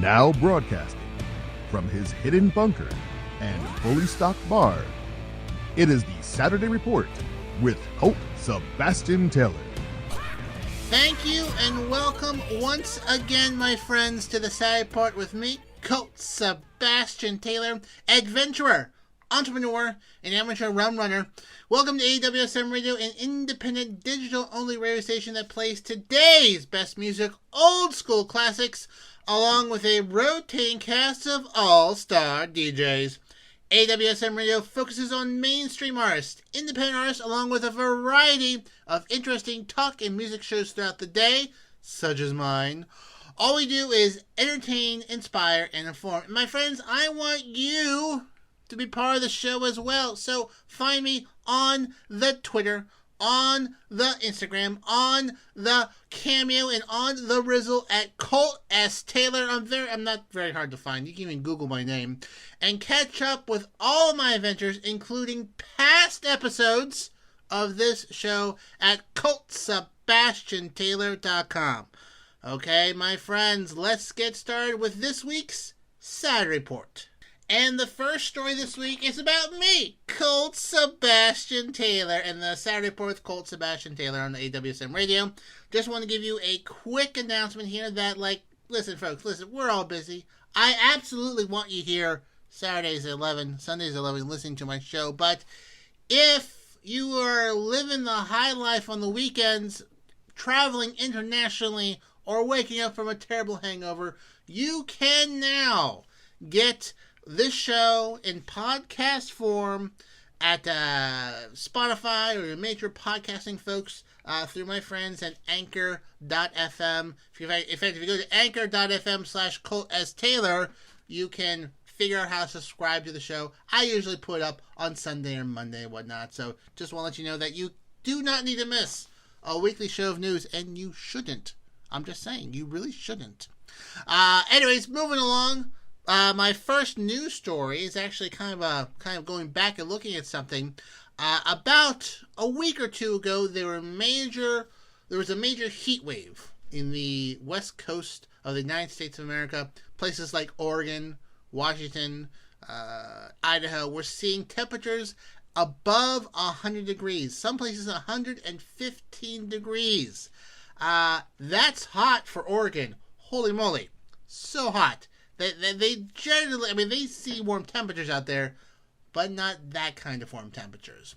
Now broadcasting from his hidden bunker and fully stocked bar, it is the Saturday Report with Colt Sebastian Taylor. Thank you and welcome once again, my friends, to the Saturday Report with me, Colt Sebastian Taylor, adventurer, entrepreneur, and amateur rum runner. Welcome to AWSM Radio, an independent digital-only radio station that plays today's best music, old school classics, along with a rotating cast of all-star DJs. AWSM Radio focuses on mainstream artists, independent artists, along with a variety of interesting talk and music shows throughout the day, such as mine. All we do is entertain, inspire, and inform. My friends, I want you to be part of the show as well. So find me on the Twitter, on the Instagram, on the Cameo, and on the Rizzle at Colt S. Taylor. I'm not very hard to find. You can even Google my name. And catch up with all of my adventures, including past episodes of this show at ColtSebastianTaylor.com. Okay, my friends, let's get started with this week's Saturday Report. And the first story this week is about me, Colt Sebastian Taylor, and the Saturday Report with Colt Sebastian Taylor on the AWSM Radio. Just want to give you a quick announcement here that, listen, folks, we're all busy. I absolutely want you here Saturdays at 11, Sundays at 11, listening to my show. But if you are living the high life on the weekends, traveling internationally, or waking up from a terrible hangover, you can now get this show in podcast form at Spotify or your major podcasting folks through my friends at Anchor.fm. If you go to Anchor.fm/Colt S. Taylor, you can figure out how to subscribe to the show. I usually put up on Sunday or Monday and whatnot, so just want to let you know that you do not need to miss a weekly show of news, and you shouldn't. I'm just saying, you really shouldn't. Anyways, moving along. My first news story is actually kind of going back and looking at something. About a week or two ago, there was a major heat wave in the west coast of the United States of America. Places like Oregon, Washington, Idaho. We're seeing temperatures above 100 degrees. Some places 115 degrees. That's hot for Oregon. Holy moly. So hot. They generally, they see warm temperatures out there, but not that kind of warm temperatures.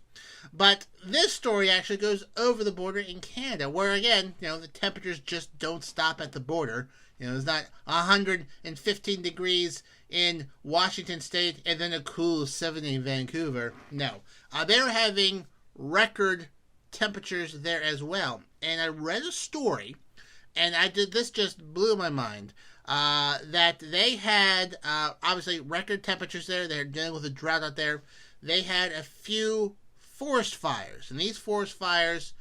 But this story actually goes over the border in Canada, where again, the temperatures just don't stop at the border. It's not 115 degrees in Washington State and then a cool 70 in Vancouver. No. They're having record temperatures there as well. And I read a story, and this just blew my mind. That they had, obviously, record temperatures there. They're dealing with a drought out there. They had a few forest fires. And these forest fires,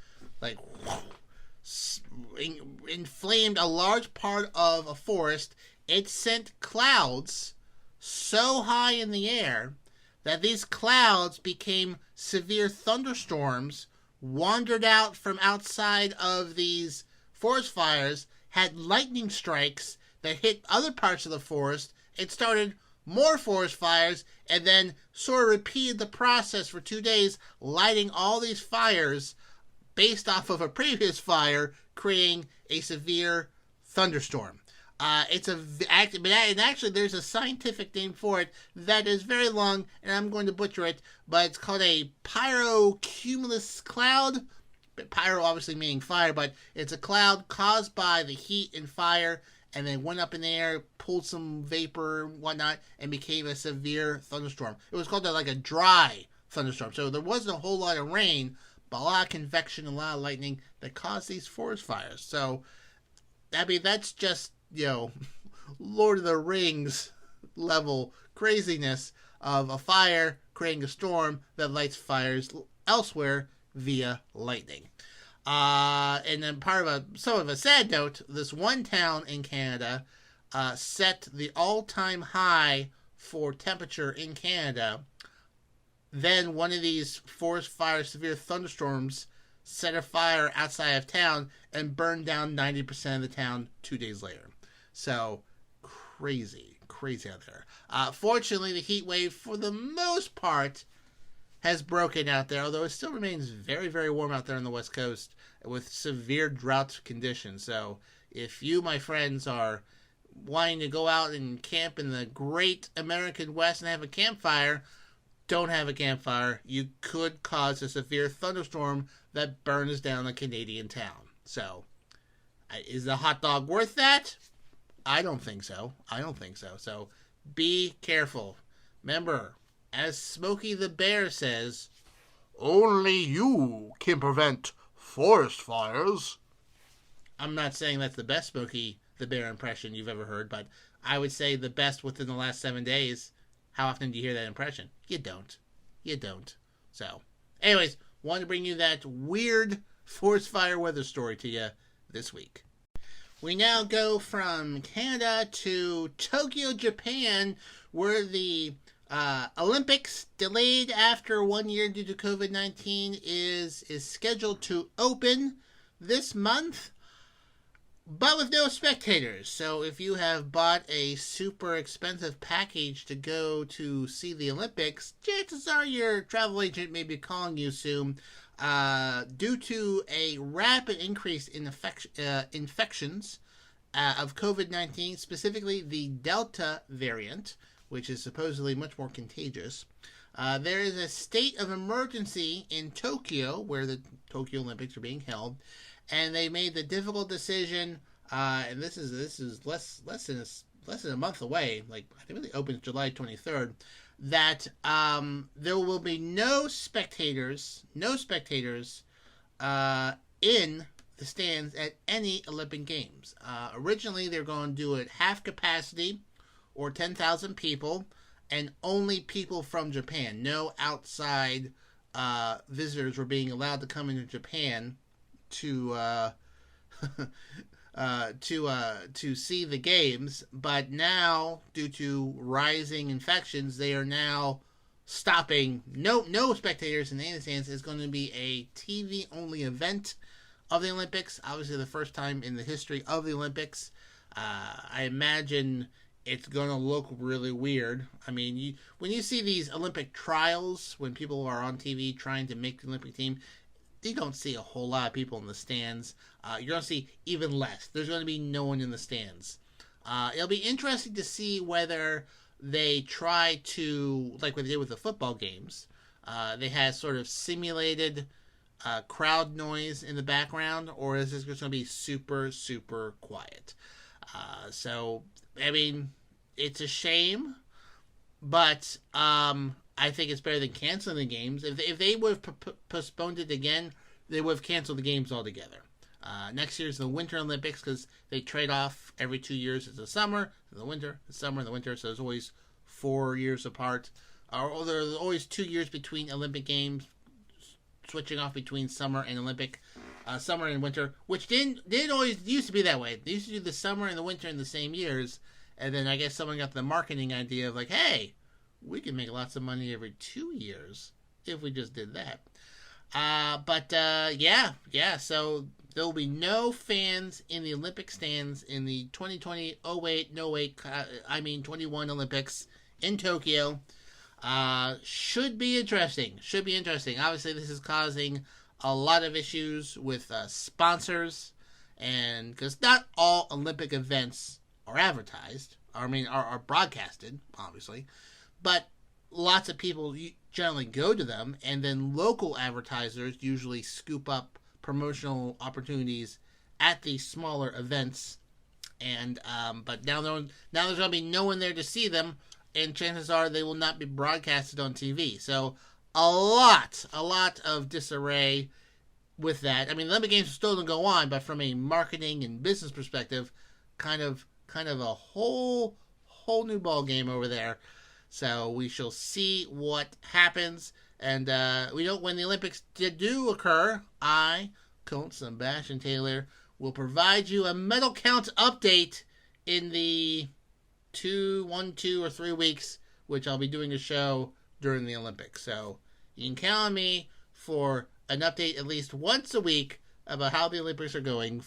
inflamed a large part of a forest. It sent clouds so high in the air that these clouds became severe thunderstorms, wandered out from outside of these forest fires, had lightning strikes that hit other parts of the forest. It started more forest fires, and then sort of repeated the process for 2 days, lighting all these fires based off of a previous fire, creating a severe thunderstorm. Actually, there's a scientific name for it that is very long, and I'm going to butcher it, but it's called a pyrocumulus cloud. Pyro obviously meaning fire, but it's a cloud caused by the heat and fire, and then went up in the air, pulled some vapor and whatnot, and became a severe thunderstorm. It was called a dry thunderstorm. So there wasn't a whole lot of rain, but a lot of convection and a lot of lightning that caused these forest fires. So, that's just, Lord of the Rings level craziness of a fire creating a storm that lights fires elsewhere via lightning. And then some of a sad note, this one town in Canada set the all-time high for temperature in Canada. Then one of these forest fire severe thunderstorms set a fire outside of town and burned down 90% of the town 2 days later. So, crazy out there. Fortunately, the heat wave, for the most part, has broken out there, although it still remains very, very warm out there on the West Coast with severe drought conditions. So if you, my friends, are wanting to go out and camp in the great American West and have a campfire, don't have a campfire. You could cause a severe thunderstorm that burns down a Canadian town. So, is the hot dog worth that? I don't think so. So, be careful. Remember, as Smokey the Bear says, only you can prevent forest fires. I'm not saying that's the best Smokey the Bear impression you've ever heard, but I would say the best within the last 7 days. How often do you hear that impression? You don't. So, anyways, wanted to bring you that weird forest fire weather story to you this week. We now go from Canada to Tokyo, Japan, where the Olympics, delayed after 1 year due to COVID-19, is scheduled to open this month, but with no spectators. So if you have bought a super expensive package to go to see the Olympics, chances are your travel agent may be calling you soon due to a rapid increase in infections of COVID-19, specifically the Delta variant, which is supposedly much more contagious. There is a state of emergency in Tokyo, where the Tokyo Olympics are being held, and they made the difficult decision, and this is less than a month away. Like, I think it opens July 23rd. That there will be no spectators in the stands at any Olympic Games. Originally, they were going to do it half capacity, or 10,000 people, and only people from Japan. No outside visitors were being allowed to come into Japan to see the games. But now, due to rising infections, they are now stopping. No spectators in any stands. It's going to be a TV only event of the Olympics. Obviously, the first time in the history of the Olympics. I imagine it's going to look really weird. I mean, when you see these Olympic trials, when people are on TV trying to make the Olympic team, you don't see a whole lot of people in the stands. You're going to see even less. There's going to be no one in the stands. It'll be interesting to see whether they try to, like what they did with the football games, they had sort of simulated crowd noise in the background, or is this just going to be super, super quiet? So, I mean, it's a shame, but I think it's better than canceling the games. If they would have postponed it again, they would have canceled the games altogether. Next year is the Winter Olympics, because they trade off every 2 years. It's the summer, the winter, the summer, the winter, so there's always 4 years apart. Or there's always 2 years between Olympic Games, switching off between summer and Olympic, summer and winter, which didn't always used to be that way. They used to do the summer and the winter in the same years, and then I guess someone got the marketing idea of like, hey, we can make lots of money every 2 years if we just did that. Yeah. So there will be no fans in the Olympic stands in the 2020 21 Olympics in Tokyo. Should be interesting. Obviously, this is causing a lot of issues with sponsors, and because not all Olympic events are advertised, are broadcasted, obviously, but lots of people generally go to them, and then local advertisers usually scoop up promotional opportunities at these smaller events, and but now there's going to be no one there to see them, and chances are they will not be broadcasted on TV. So a lot of disarray with that. I mean, the Olympic Games are still going to go on, but from a marketing and business perspective, kind of a whole new ball game over there. So we shall see what happens. And we know when the Olympics do occur, I, Colt Sebastian Taylor, will provide you a medal count update in the 2 or 3 weeks, which I'll be doing a show during the Olympics. So you can count on me for an update at least once a week about how the Olympics are going.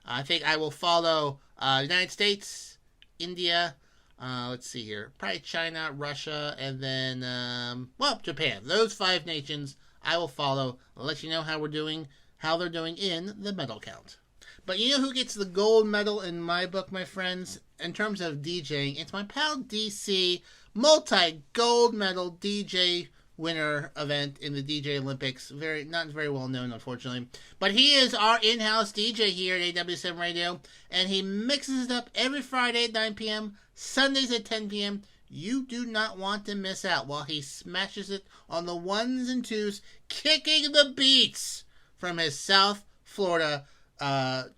I think I will follow United States, India, let's see here, probably China, Russia, and then, Japan. Those 5 nations I will follow. I'll let you know how they're doing in the medal count. But you know who gets the gold medal in my book, my friends? In terms of DJing, it's my pal DC, multi-gold medal DJ winner event in the DJ Olympics. Not very well known, unfortunately. But he is our in-house DJ here at AWSM Radio, and he mixes it up every Friday at 9 p.m., Sundays at 10 p.m. You do not want to miss out while he smashes it on the ones and twos, kicking the beats from his South Florida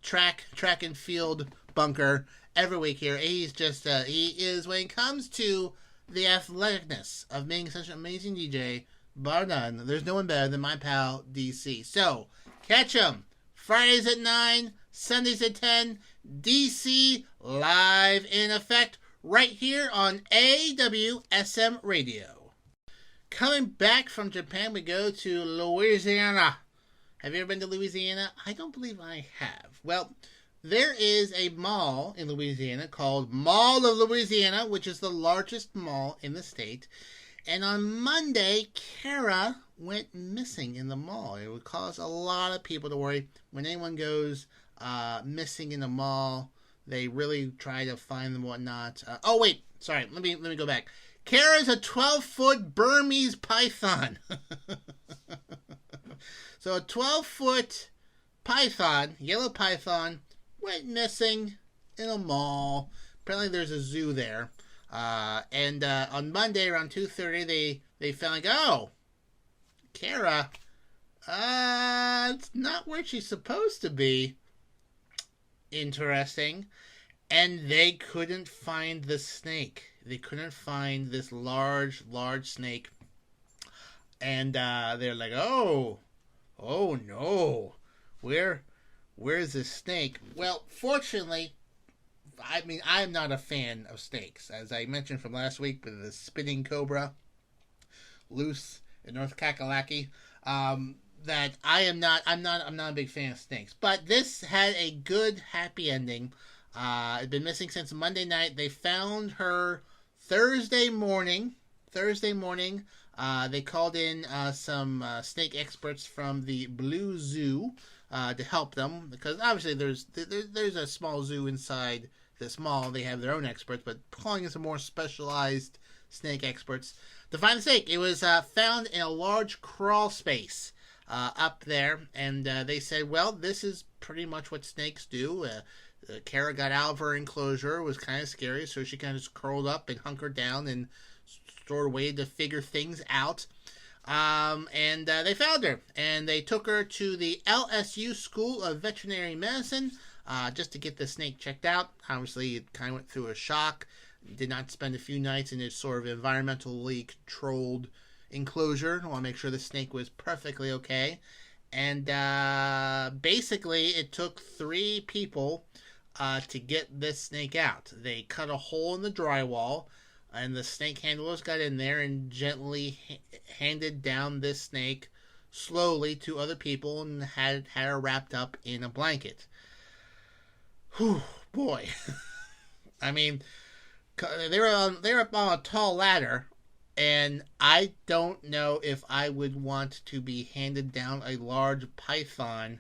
track and field bunker every week here. He's just, he is, when it comes to the athleticness of being such an amazing DJ, bar none, there's no one better than my pal DC. So, catch him Fridays at 9, Sundays at 10, DC live in effect right here on AWSM Radio. Coming back from Japan, we go to Louisiana. Have you ever been to Louisiana? I don't believe I have. Well, there is a mall in Louisiana called Mall of Louisiana, which is the largest mall in the state. And on Monday, Kara went missing in the mall. It would cause a lot of people to worry. When anyone goes missing in the mall, they really try to find them and whatnot. Let me go back. Kara's a 12-foot Burmese python. So a 12-foot python, yellow python, went missing in a mall. Apparently there's a zoo there. And on Monday around 2:30, they found, Kara, it's not where she's supposed to be. Interesting. And they couldn't find the snake. They couldn't find this large snake. And they're like, oh no, where's this snake? Well, fortunately, I mean, I'm not a fan of snakes. As I mentioned from last week with the spinning cobra loose in North Kakalaki, that I'm not a big fan of snakes. But this had a good, happy ending. It's been missing since Monday night. They found her Thursday morning. They called in some snake experts from the Blue Zoo to help them, because obviously there's a small zoo inside this mall. They have their own experts, but calling in some more specialized snake experts to find the snake. It was found in a large crawl space up there, and they said, well, this is pretty much what snakes do. Kara got out of her enclosure. It was kind of scary, so she kind of just curled up and hunkered down and sort of waited to figure things out. And they found her, and they took her to the LSU School of Veterinary Medicine just to get the snake checked out. Obviously, it kind of went through a shock. Did not spend a few nights in its sort of environmentally controlled enclosure. I want to make sure the snake was perfectly okay. And basically, it took 3 people to get this snake out. They cut a hole in the drywall, and the snake handlers got in there and gently handed down this snake slowly to other people and had her wrapped up in a blanket. Whew, boy. I mean, they were up on a tall ladder, and I don't know if I would want to be handed down a large python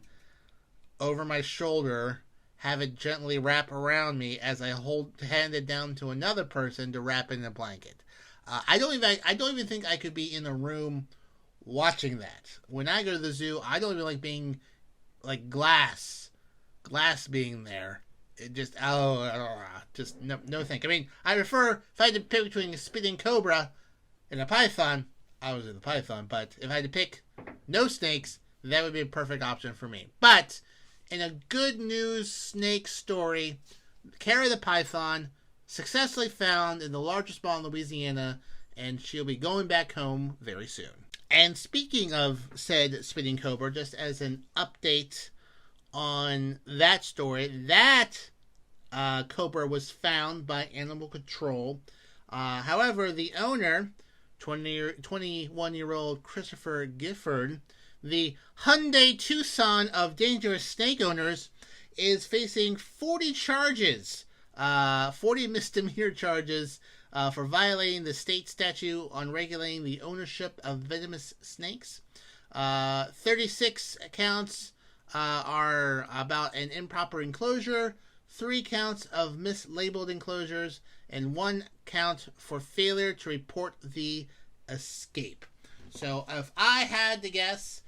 over my shoulder, have it gently wrap around me as I hand it down to another person to wrap in a blanket. I don't even think I could be in a room watching that. When I go to the zoo, I don't even like being like glass being there. It just no thank. I mean, I prefer, if I had to pick between a spitting cobra and a python, I was in the python. But if I had to pick no snakes, that would be a perfect option for me. But in a good news snake story, Kara the python successfully found in the largest mall in Louisiana, and she'll be going back home very soon. And speaking of said spitting cobra, just as an update on that story, that cobra was found by animal control. However, the owner, 21-year-old Christopher Gifford, the Hyundai Tucson of dangerous snake owners, is facing 40 charges 40 misdemeanor charges for violating the state statute on regulating the ownership of venomous snakes. 36 counts are about an improper enclosure, 3 counts of mislabeled enclosures, and 1 count for failure to report the escape. So if I had to guess,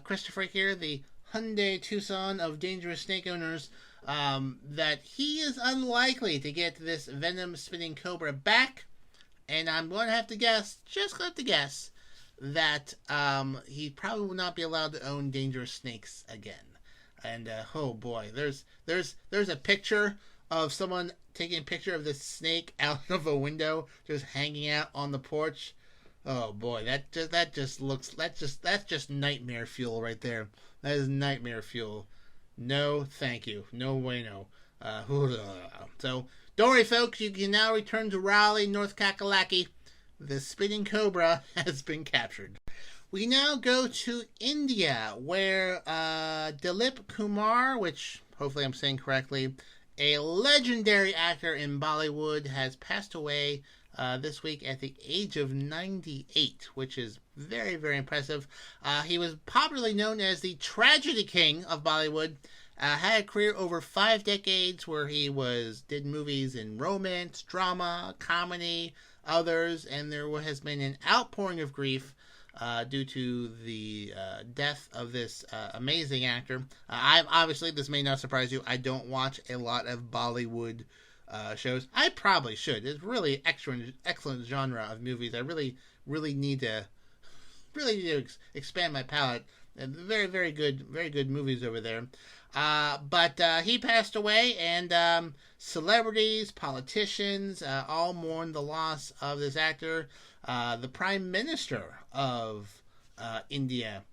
Christopher here, the Hyundai Tucson of dangerous snake owners, that he is unlikely to get this venom-spitting cobra back, and I'm going to have to guess, that he probably will not be allowed to own dangerous snakes again. And oh boy, there's a picture of someone taking a picture of this snake out of a window, just hanging out on the porch. Oh boy, that's just nightmare fuel right there. That is nightmare fuel. No, thank you. No way, no. So don't worry, folks. You can now return to Raleigh, North Kakalaki. The spitting cobra has been captured. We now go to India, where Dilip Kumar, which hopefully I'm saying correctly, a legendary actor in Bollywood, has passed away this week at the age of 98, which is very, very impressive. He was popularly known as the Tragedy King of Bollywood. Had a career over 5 decades where he did movies in romance, drama, comedy, others, and there has been an outpouring of grief due to the death of this amazing actor. Obviously, this may not surprise you, I don't watch a lot of Bollywood shows. I probably should. It's really excellent genre of movies. I really need to expand my palette. Very, very good movies over there. But he passed away, and celebrities, politicians, all mourn the loss of this actor. The Prime Minister of India,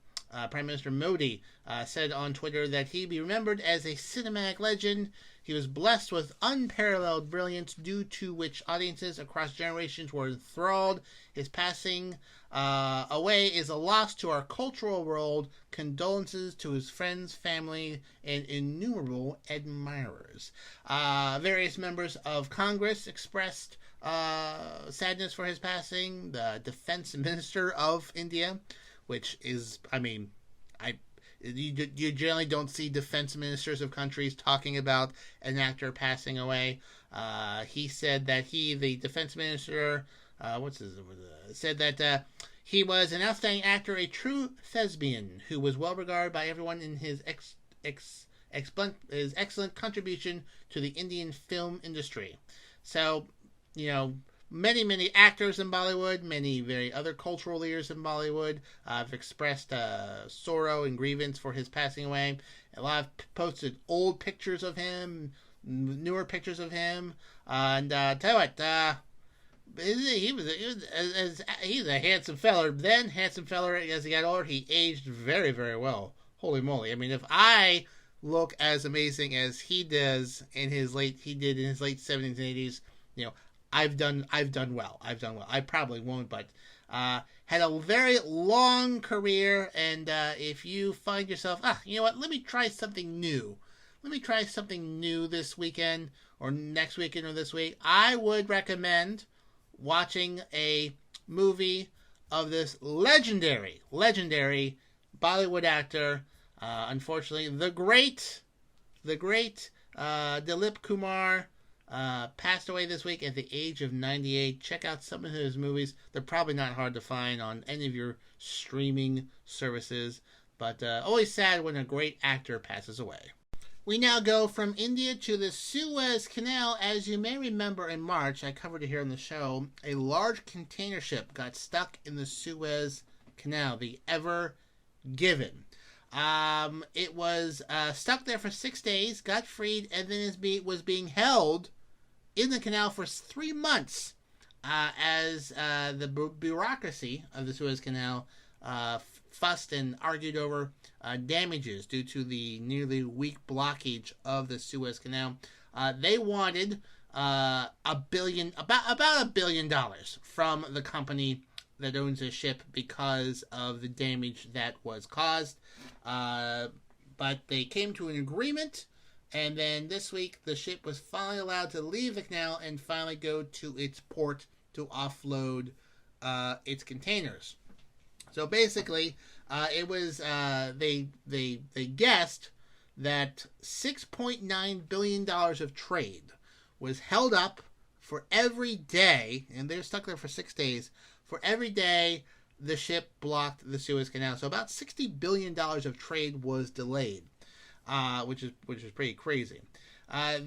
Prime Minister Modi, said on Twitter that he be remembered as a cinematic legend. He was blessed with unparalleled brilliance, due to which audiences across generations were enthralled. His passing away is a loss to our cultural world. Condolences to his friends, family, and innumerable admirers. Various members of Congress expressed sadness for his passing. The Defense Minister of India, which is, you generally don't see defense ministers of countries talking about an actor passing away. He said that the defense minister, said that he was an outstanding actor, a true thespian who was well regarded by everyone in his excellent contribution to the Indian film industry. So, many actors in Bollywood, many very other cultural leaders in Bollywood have expressed sorrow and grievance for his passing away. A lot have posted old pictures of him, newer pictures of him, and tell you what, he's a handsome feller. Then handsome feller as he got older, he aged very, very well. Holy moly! If I look as amazing as he did in his late 70s and 80s, I've done well. I probably won't, but had a very long career, and if you find yourself, let me try something new. Let me try something new this weekend, or next weekend, or this week. I would recommend watching a movie of this legendary Bollywood actor. Unfortunately, the great Dilip Kumar passed away this week at the age of 98. Check out some of his movies. They're probably not hard to find on any of your streaming services, but always sad when a great actor passes away. We now go from India to the Suez Canal. As you may remember, in March, I covered it here on the show, a large container ship got stuck in the Suez Canal, the Ever Given. It was stuck there for 6 days, got freed, and then was being held in the canal for 3 months as the bureaucracy of the Suez Canal fussed and argued over damages due to the nearly weak blockage of the Suez Canal. They wanted about $1 billion from the company that owns the ship because of the damage that was caused. But they came to an agreement, And then this week, the ship was finally allowed to leave the canal and finally go to its port to offload its containers. So basically, it was they guessed that $6.9 billion of trade was held up for every day, and they're stuck there for 6 days, for every day the ship blocked the Suez Canal. So about $60 billion of trade was delayed, which is pretty crazy.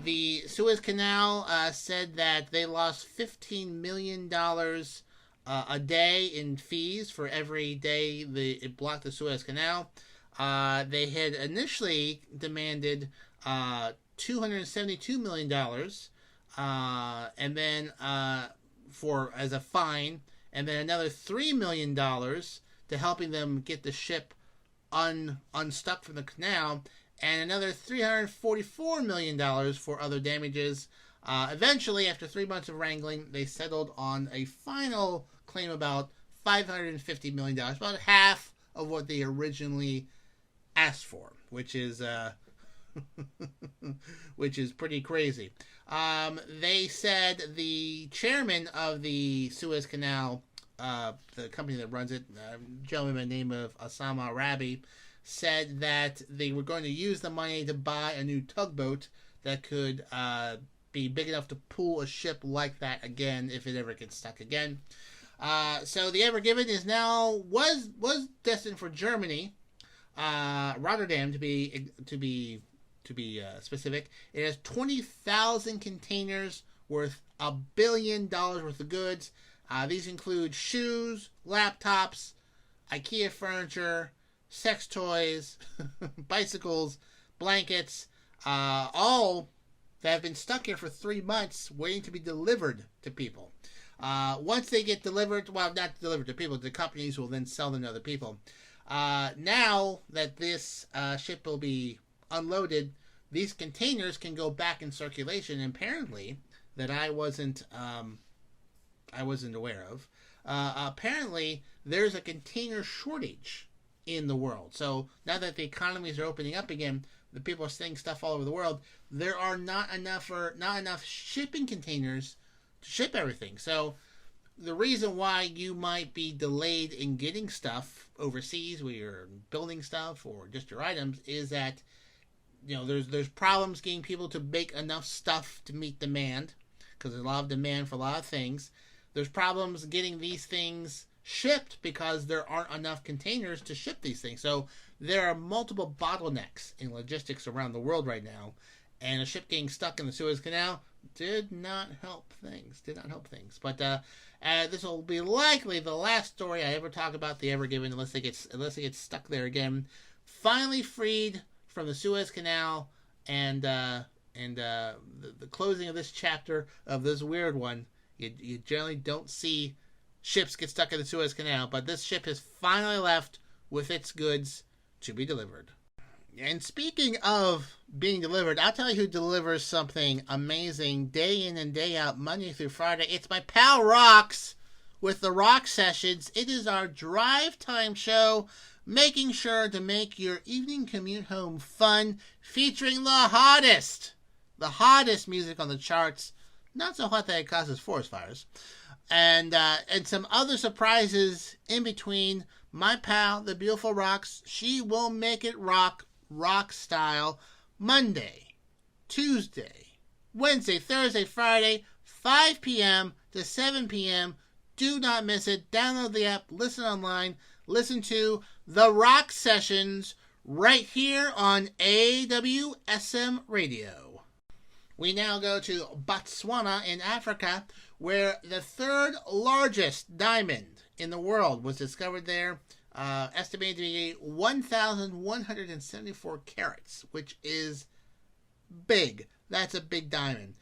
The Suez Canal said that they lost $15 million a day in fees for every day it blocked the Suez Canal. They had initially demanded $272 million, and then as a fine, and then another $3 million to helping them get the ship unstuck from the canal, and another $344 million for other damages. Eventually, after 3 months of wrangling, they settled on a final claim about $550 million, about half of what they originally asked for, which is pretty crazy. They said the chairman of the Suez Canal, the company that runs it, a gentleman by the name of Osama Rabi, said that they were going to use the money to buy a new tugboat that could be big enough to pull a ship like that again if it ever gets stuck again. So the Ever Given is now was destined for Germany, Rotterdam to be specific. It has 20,000 containers worth $1 billion worth of goods. These include shoes, laptops, IKEA furniture, sex toys, bicycles, blankets, all that have been stuck here for 3 months waiting to be delivered to people. Once they get delivered, well, not delivered to people, the companies will then sell them to other people. Now that this ship will be unloaded, these containers can go back in circulation, and apparently, that I wasn't aware of, apparently there's a container shortage in the world. So now that the economies are opening up again, the people are sending stuff all over the world, there are not enough shipping containers to ship everything. So the reason why you might be delayed in getting stuff overseas where you're building stuff or just your items is that, there's problems getting people to make enough stuff to meet demand, because there's a lot of demand for a lot of things. There's problems getting these things shipped because there aren't enough containers to ship these things. So there are multiple bottlenecks in logistics around the world right now, and a ship getting stuck in the Suez Canal did not help things. But this will be likely the last story I ever talk about the Ever Given, unless they get stuck there again. Finally freed from the Suez Canal, and the closing of this chapter of this weird one. You generally don't see ships get stuck in the Suez Canal, but this ship has finally left with its goods to be delivered. And speaking of being delivered, I'll tell you who delivers something amazing day in and day out, Monday through Friday. It's my pal Rox with the Rock Sessions. It is our drive time show, making sure to make your evening commute home fun, featuring the hottest music on the charts. Not so hot that it causes forest fires. And some other surprises in between. My pal, the beautiful Rox, she will make it rock style, Monday, Tuesday, Wednesday, Thursday, Friday, 5 p.m. to 7 p.m. Do not miss it. Download the app, listen online, listen to the Rock Sessions right here on AWSM Radio. We now go to Botswana in Africa, where the third largest diamond in the world was discovered there, estimated to be 1,174 carats, which is big. That's a big diamond,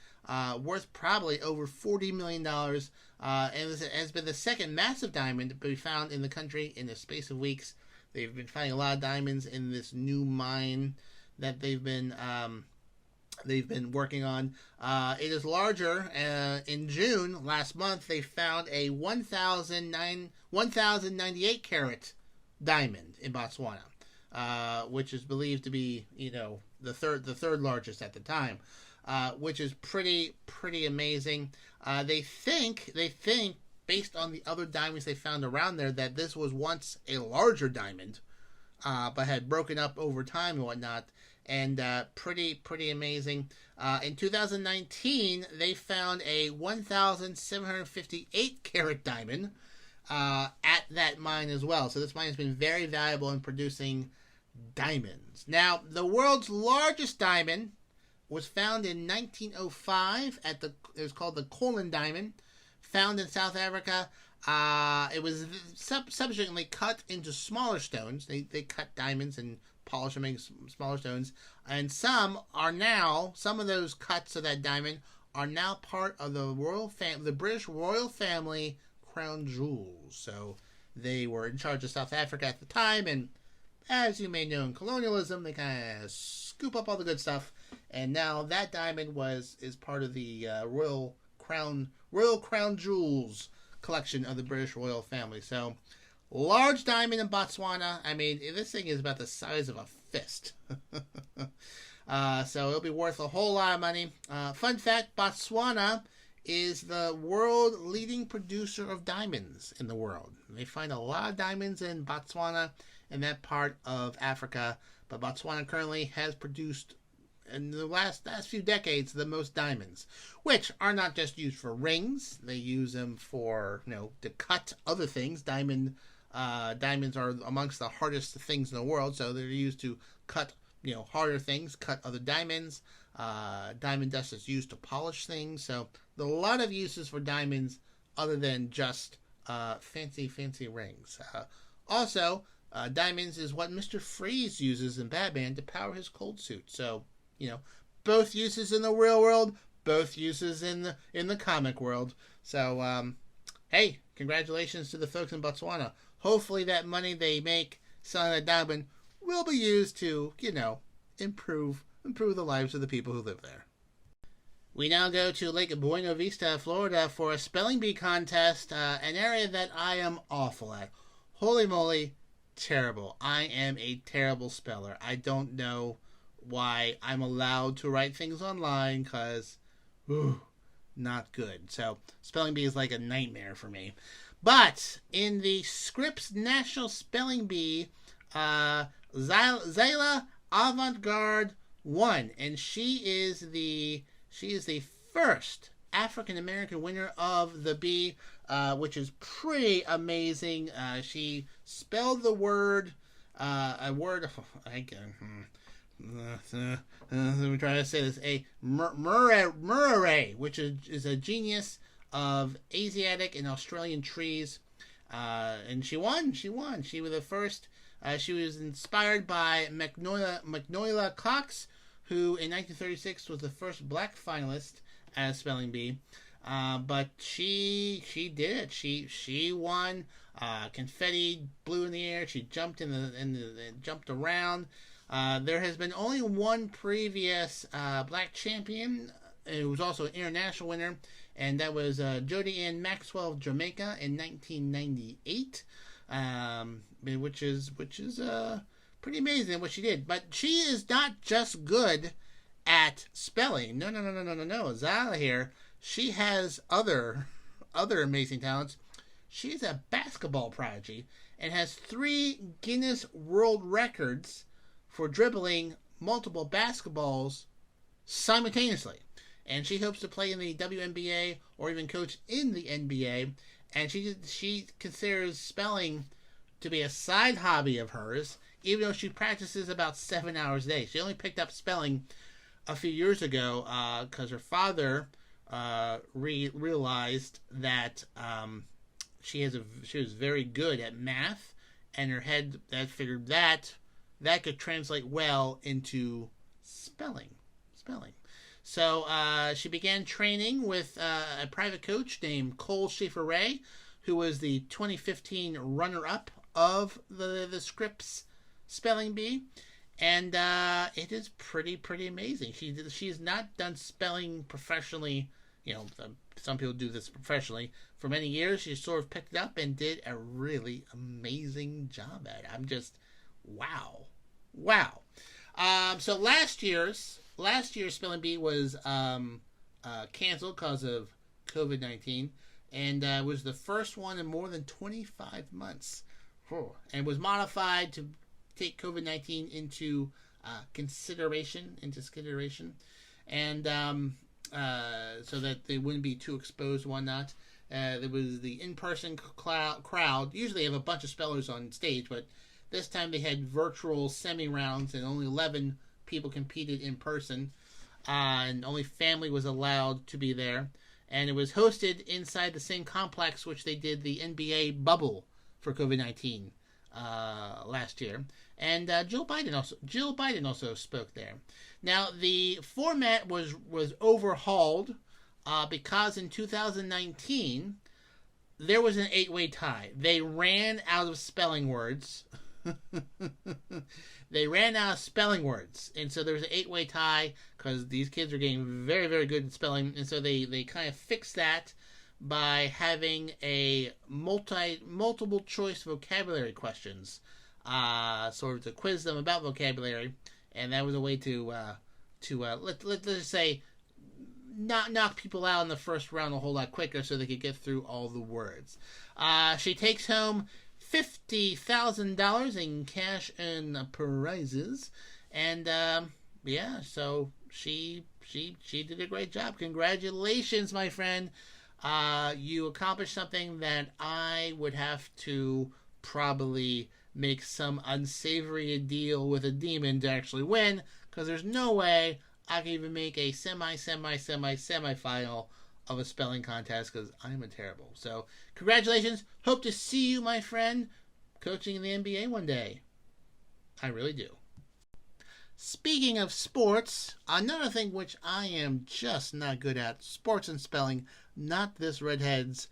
worth probably over $40 million, and it has been the second massive diamond to be found in the country in the space of weeks. They've been finding a lot of diamonds in this new mine that they've been working on. It is larger. In June last month, they found a 1,098 carat diamond in Botswana, which is believed to be, third largest at the time, which is pretty amazing. They think based on the other diamonds they found around there that this was once a larger diamond, but had broken up over time and whatnot. And pretty amazing. In 2019, they found a 1,758 carat diamond at that mine as well. So this mine has been very valuable in producing diamonds. Now, the world's largest diamond was found in 1905 it was called the Colt diamond, found in South Africa. It was subsequently cut into smaller stones. They cut diamonds and polish them, make smaller stones, and some of those cuts of that diamond are now part of the British royal family crown jewels. So they were in charge of South Africa at the time, and as you may know, in colonialism, they kind of scoop up all the good stuff, and now that diamond is part of the royal crown jewels collection of the British royal family. So large diamond in Botswana. I mean, this thing is about the size of a fist. So it'll be worth a whole lot of money. Fun fact, Botswana is the world leading producer of diamonds in the world. They find a lot of diamonds in Botswana and that part of Africa, but Botswana currently has produced, in the last few decades, the most diamonds, which are not just used for rings. They use them for, to cut other things. Diamonds are amongst the hardest things in the world, so they're used to cut, harder things, cut other diamonds. Diamond dust is used to polish things. So there are a lot of uses for diamonds other than just fancy rings. Also, diamonds is what Mr. Freeze uses in Batman to power his cold suit. So, both uses in the real world, both uses in the comic world. So, hey, congratulations to the folks in Botswana. Hopefully that money they make selling a diamond will be used to, improve the lives of the people who live there. We now go to Lake Buena Vista, Florida for a spelling bee contest, an area that I am awful at. Holy moly, terrible. I am a terrible speller. I don't know why I'm allowed to write things online, because, not good. So spelling bee is like a nightmare for me. But in the Scripps National Spelling Bee, Zayla Avant-Garde won, and she is the first African American winner of the bee, which is pretty amazing. She spelled the word let me try to say this. Murray, which is a genius of Asiatic and Australian trees. And she won. She was the first. She was inspired by Magnolia Cox, who in 1936 was the first black finalist at a spelling bee. But she did it. She won. Confetti blew in the air. She jumped jumped around. There has been only one previous black champion. It was also an international winner, and that was Jody Ann Maxwell of Jamaica in 1998, which is pretty amazing what she did. But she is not just good at spelling. No. Zala here, she has other amazing talents. She's a basketball prodigy and has 3 Guinness World Records for dribbling multiple basketballs simultaneously. And she hopes to play in the WNBA or even coach in the NBA. And she considers spelling to be a side hobby of hers, even though she practices about 7 hours a day. She only picked up spelling a few years ago because her father realized that she was very good at math, and her head that figured that could translate well into spelling. So she began training with a private coach named Cole Schaefer-Ray, who was the 2015 runner-up of the Scripps Spelling Bee, and it is pretty amazing. She's not done spelling professionally. Some people do this professionally. For many years, she sort of picked it up and did a really amazing job at it. I'm just, wow. So last year's spelling bee was canceled because of COVID-19, and was the first one in more than 25 months, and was modified to take COVID-19 into consideration, and so that they wouldn't be too exposed and whatnot. There was the in-person crowd. Usually they have a bunch of spellers on stage, but this time they had virtual semi-rounds, and only 11 people competed in person, and only family was allowed to be there. And it was hosted inside the same complex which they did the NBA bubble for COVID-19 last year. And Jill Biden also spoke there. Now, the format was overhauled because in 2019 there was an 8-way tie. They ran out of spelling words. And so there was an 8-way tie because these kids are getting very, very good at spelling, and so they kind of fixed that by having a multiple choice vocabulary questions, sort of to quiz them about vocabulary, and that was a way to let's just say not knock people out in the first round a whole lot quicker so they could get through all the words. She takes home $50,000 in cash and prizes, and so she did a great job. Congratulations, my friend. You accomplished something that I would have to probably make some unsavory deal with a demon to actually win, because there's no way I can even make a semi-final of a spelling contest, because I'm a terrible. So, congratulations. Hope to see you, my friend, coaching in the NBA one day. I really do. Speaking of sports, another thing which I am just not good at, sports and spelling, not this redhead's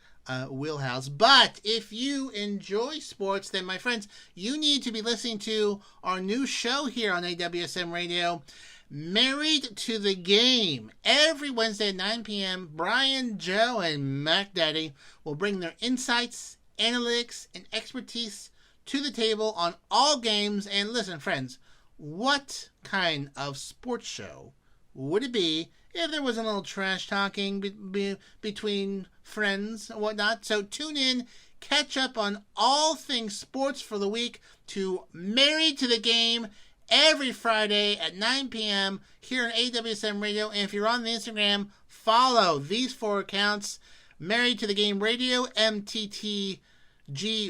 wheelhouse. But if you enjoy sports, then, my friends, you need to be listening to our new show here on AWSM Radio, Married to the Game. Every Wednesday at 9 p.m., Brian, Joe, and Mac Daddy will bring their insights, analytics, and expertise to the table on all games. And listen, friends, what kind of sports show would it be if there was a little trash talking between friends and whatnot? So tune in, catch up on all things sports for the week to Married to the Game every Friday at 9 p.m. here on AWSM Radio. And if you're on the Instagram, follow these 4 accounts: Married to the Game Radio, MTTG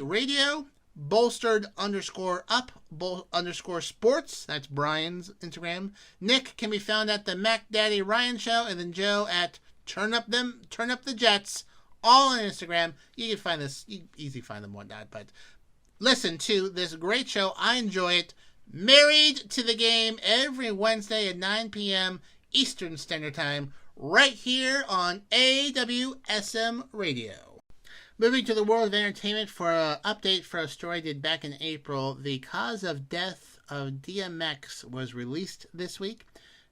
Radio, bolstered_up_sports. That's Brian's Instagram. Nick can be found at the Mac Daddy Ryan Show, and then Joe at Turn Up the Jets, all on Instagram. You can find this, you easily find them, whatnot. But listen to this great show. I enjoy it. Married to the Game every Wednesday at 9 p.m. Eastern Standard Time, right here on AWSM Radio. Moving to the world of entertainment for an update for a story I did back in April. The cause of death of DMX was released this week.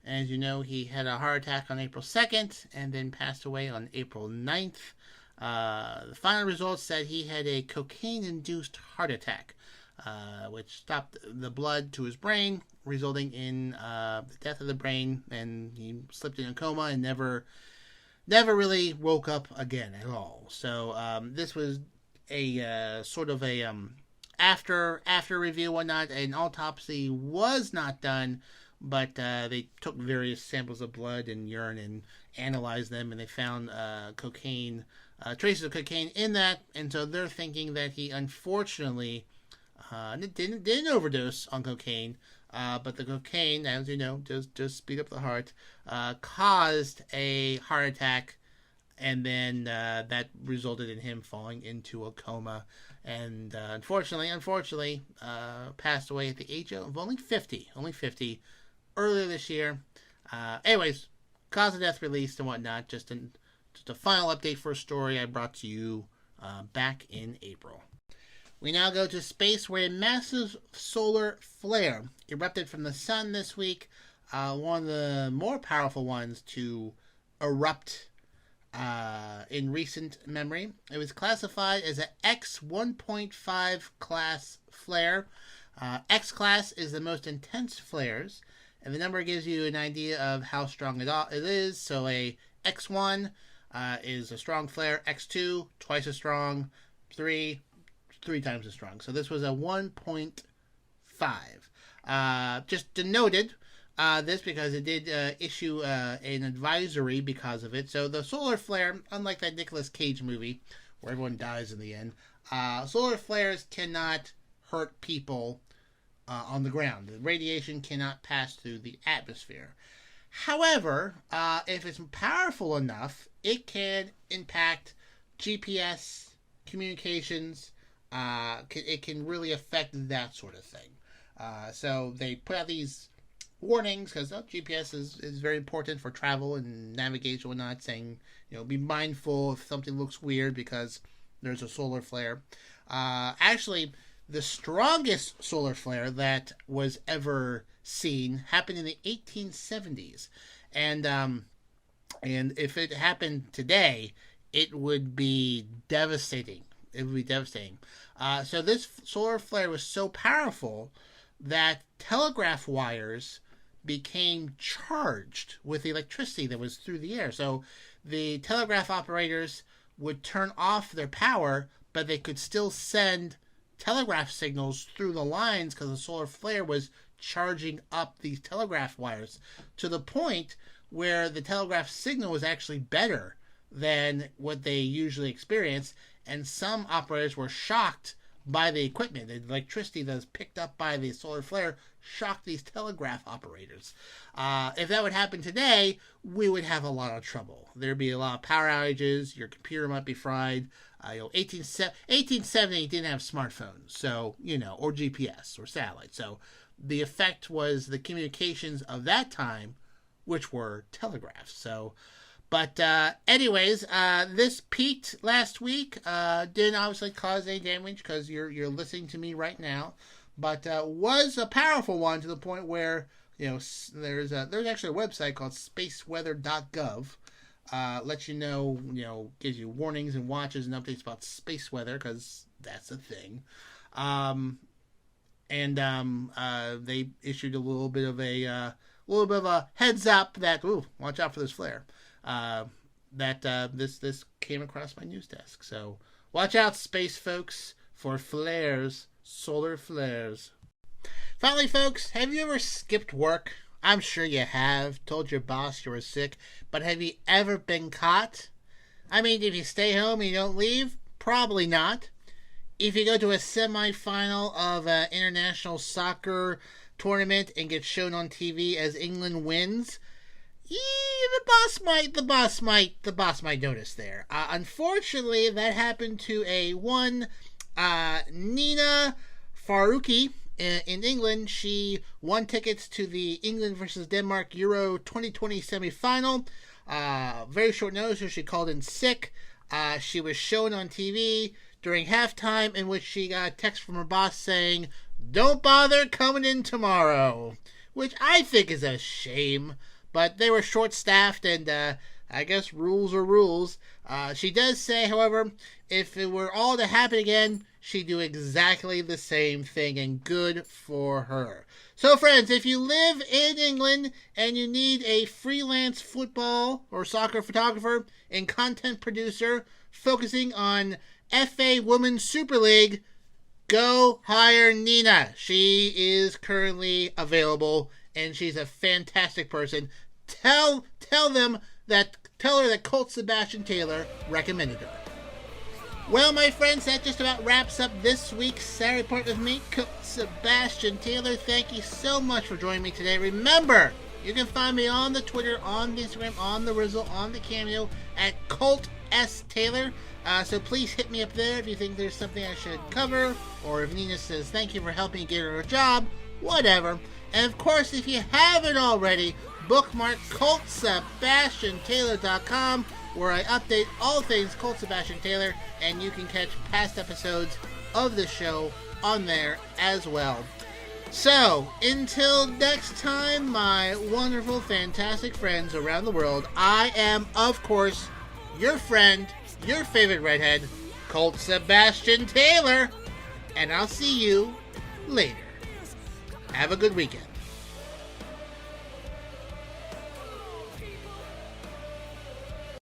As you know, he had a heart attack on April 2nd and then passed away on April 9th. The final results said he had a cocaine-induced heart attack, which stopped the blood to his brain, resulting in the death of the brain, and he slipped in a coma and never really woke up again at all. So this was a sort of a after review, whatnot. An autopsy was not done, but they took various samples of blood and urine and analyzed them, and they found cocaine, traces of cocaine in that. And so they're thinking that he unfortunately didn't overdose on cocaine. But the cocaine, as you know, just speed up the heart, caused a heart attack, and then that resulted in him falling into a coma, and unfortunately, passed away at the age of only 50 earlier this year. Anyways, cause of death released and whatnot. Just a final update for a story I brought to you back in April. We now go to space, where a massive solar flare erupted from the sun this week. One of the more powerful ones to erupt in recent memory. It was classified as an X 1.5 class flare, X-Class is the most intense flares, and the number gives you an idea of how strong it is. So a X1 is a strong flare, X2, twice as strong, 3 times as strong. So this was a 1.5. Just denoted this because it did issue an advisory because of it. So the solar flare, unlike that Nicolas Cage movie where everyone dies in the end, solar flares cannot hurt people on the ground. The radiation cannot pass through the atmosphere. However, if it's powerful enough, it can impact GPS, communications. It can really affect that sort of thing. So they put out these warnings because GPS is very important for travel and navigation and whatnot, saying, be mindful if something looks weird because there's a solar flare. Actually, the strongest solar flare that was ever seen happened in the 1870s. And if it happened today, it would be devastating. So this solar flare was so powerful that telegraph wires became charged with the electricity that was through the air. So the telegraph operators would turn off their power, but they could still send telegraph signals through the lines because the solar flare was charging up these telegraph wires to the point where the telegraph signal was actually better than what they usually experience. And some operators were shocked by the equipment. The electricity that was picked up by the solar flare shocked these telegraph operators. If that would happen today, we would have a lot of trouble. There'd be a lot of power outages. Your computer might be fried. 1870 didn't have smartphones, so, or GPS or satellite. So the effect was the communications of that time, which were telegraphs. So, but anyways, this peaked last week. Didn't obviously cause any damage because you're listening to me right now, but was a powerful one to the point where there's actually a website called spaceweather.gov. Lets you know, gives you warnings and watches and updates about space weather because that's a thing. They issued a little bit of a heads up that watch out for this flare. This came across my news desk. So watch out, space folks, for flares, solar flares. Finally, folks, have you ever skipped work? I'm sure you have. Told your boss you were sick, but have you ever been caught? I mean, if you stay home and you don't leave, probably not. If you go to a semifinal of an international soccer tournament and get shown on TV as England wins, the boss might notice there. Unfortunately, that happened to Nina Faruqi. In England, she won tickets to the England versus Denmark Euro 2020 semifinal. Very short notice, so she called in sick. She was shown on TV during halftime, in which she got a text from her boss saying, "Don't bother coming in tomorrow," which I think is a shame. But they were short-staffed, and I guess rules are rules. She does say, however, if it were all to happen again, she'd do exactly the same thing, and good for her. So, friends, if you live in England and you need a freelance football or soccer photographer and content producer focusing on FA Women's Super League, go hire Nina. She is currently available, and she's a fantastic person. Tell her that Colt Sebastian Taylor recommended her. Well, my friends, that just about wraps up this week's Saturday Report with me, Colt Sebastian Taylor. Thank you so much for joining me today. Remember, you can find me on the Twitter, on the Instagram, on the Rizzle, on the Cameo at Colt S. Taylor. So please hit me up there if you think there's something I should cover, or if Nina says thank you for helping get her a job, whatever. And of course, if you haven't already, bookmark ColtSebastianTaylor.com, where I update all things Colt Sebastian Taylor, and you can catch past episodes of the show on there as well. So, until next time, my wonderful, fantastic friends around the world, I am, of course, your friend, your favorite redhead, Colt Sebastian Taylor, and I'll see you later. Have a good weekend.